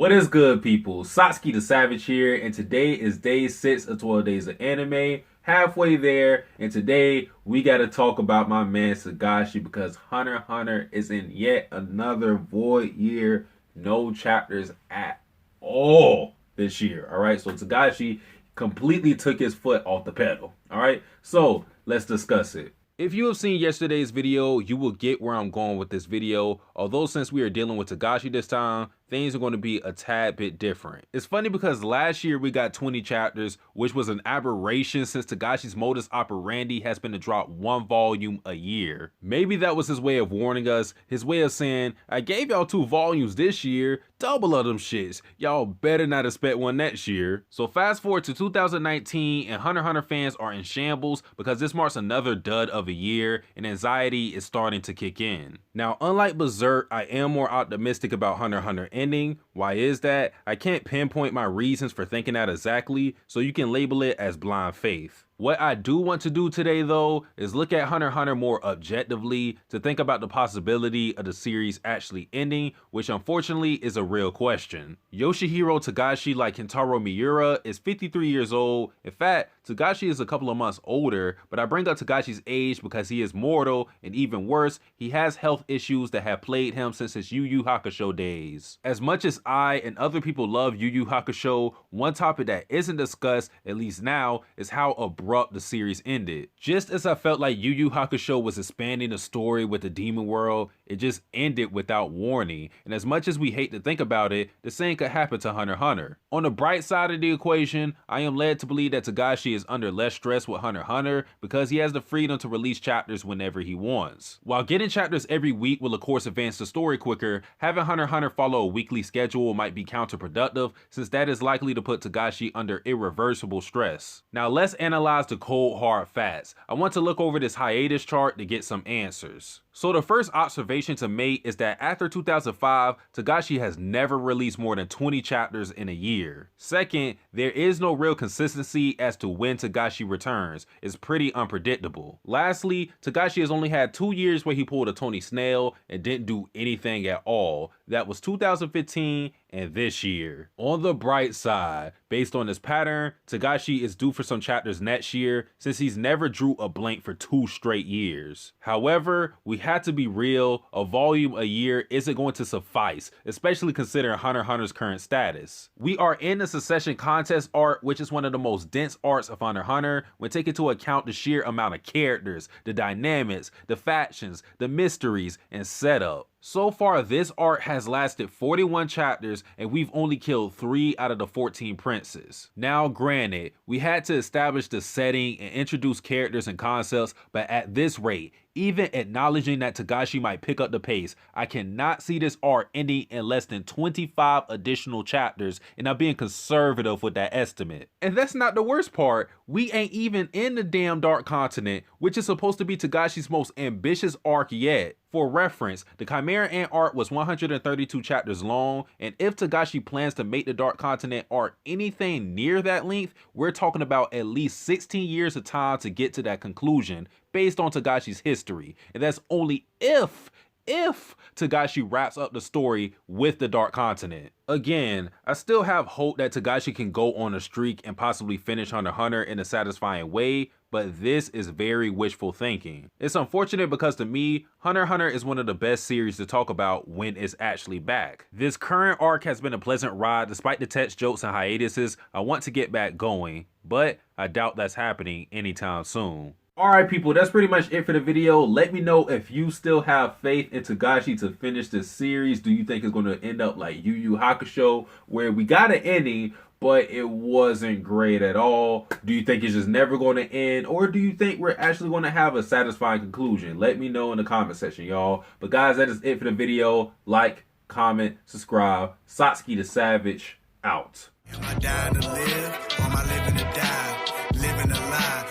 What is good, people? Satsuki the Savage here, and today is day 6 of 12 days of anime. Halfway there, and today we got to talk about my man Sagashi because Hunter x Hunter is in yet another void year. No chapters at all this year. Alright, so Sagashi completely took his foot off the pedal. Alright, so let's discuss it. If you have seen yesterday's video, you will get where I'm going with this video. Although since we are dealing with Sagashi this time, things are going to be a tad bit different. It's funny because last year we got 20 chapters, which was an aberration since Tagashi's modus operandi has been to drop 1 volume a year. Maybe that was his way of warning us, his way of saying, I gave y'all 2 volumes this year, double of them shits. Y'all better not expect one next year. So fast forward to 2019 and Hunter x Hunter fans are in shambles because this marks another dud of a year and anxiety is starting to kick in. Now, unlike Berserk, I am more optimistic about Hunter x Hunter ending. Why is that? I can't pinpoint my reasons for thinking that exactly, so you can label it as blind faith. What I do want to do today, though, is look at Hunter x Hunter more objectively to think about the possibility of the series actually ending, which unfortunately is a real question. Yoshihiro Tagashi, like Kentaro Miura, is 53 years old. In fact, Tagashi is a couple of months older, but I bring up Tagashi's age because he is mortal, and even worse, he has health issues that have plagued him since his Yu Yu Hakusho days. As much as I and other people love Yu Yu Hakusho, one topic that isn't discussed, at least now, is how abrupt the series ended. Just as I felt like Yu Yu Hakusho was expanding the story with the demon world, it just ended without warning. And as much as we hate to think about it, the same could happen to Hunter x Hunter. On the bright side of the equation, I am led to believe that Tagashi is under less stress with Hunter x Hunter because he has the freedom to release chapters whenever he wants. While getting chapters every week will of course advance the story quicker, having Hunter x Hunter follow a weekly schedule might be counterproductive since that is likely to put Tagashi under irreversible stress. Now let's analyze the cold hard facts. I want to look over this hiatus chart to get some answers. So the first observation to make is that after 2005, Tagashi has never released more than 20 chapters in a year. Second, there is no real consistency as to when Tagashi returns. It's pretty unpredictable. Lastly, Tagashi has only had 2 years where he pulled a Tony Snell and didn't do anything at all. That was 2015 and this year. On the bright side, based on this pattern, Tagashi is due for some chapters next year since he's never drew a blank for 2 straight years. However, we have to be real, a volume a year isn't going to suffice, especially considering Hunter x Hunter's current status. We are in the Succession Contest arc, which is one of the most dense arcs of Hunter x Hunter when taking into account the sheer amount of characters, the dynamics, the factions, the mysteries, and setup. So far, this arc has lasted 41 chapters and we've only killed 3 out of the 14 princes. Now granted, we had to establish the setting and introduce characters and concepts, but at this rate, even acknowledging that Tagashi might pick up the pace, I cannot see this arc ending in less than 25 additional chapters, and I'm being conservative with that estimate. And that's not the worst part, we ain't even in the damn Dark Continent, which is supposed to be Tagashi's most ambitious arc yet. For reference, the Chimera Ant arc was 132 chapters long, and if Tagashi plans to make the Dark Continent arc anything near that length, we're talking about at least 16 years of time to get to that conclusion, based on Tagashi's history, and that's only if Tagashi wraps up the story with the Dark Continent. Again, I still have hope that Tagashi can go on a streak and possibly finish Hunter x Hunter in a satisfying way, but this is very wishful thinking. It's unfortunate because to me, Hunter x Hunter is one of the best series to talk about when it's actually back. This current arc has been a pleasant ride despite the text jokes and hiatuses. I want to get back going, but I doubt that's happening anytime soon. Alright people, that's pretty much it for the video. Let me know if you still have faith in Tagashi to finish this series. Do you think it's going to end up like Yu Yu Hakusho, where we got an ending, but it wasn't great at all? Do you think it's just never going to end? Or do you think we're actually going to have a satisfying conclusion? Let me know in the comment section, y'all. But guys, that is it for the video. Like, comment, subscribe. Satsuki the Savage, out. Am I dying to live, or am I living to die? Living a lie.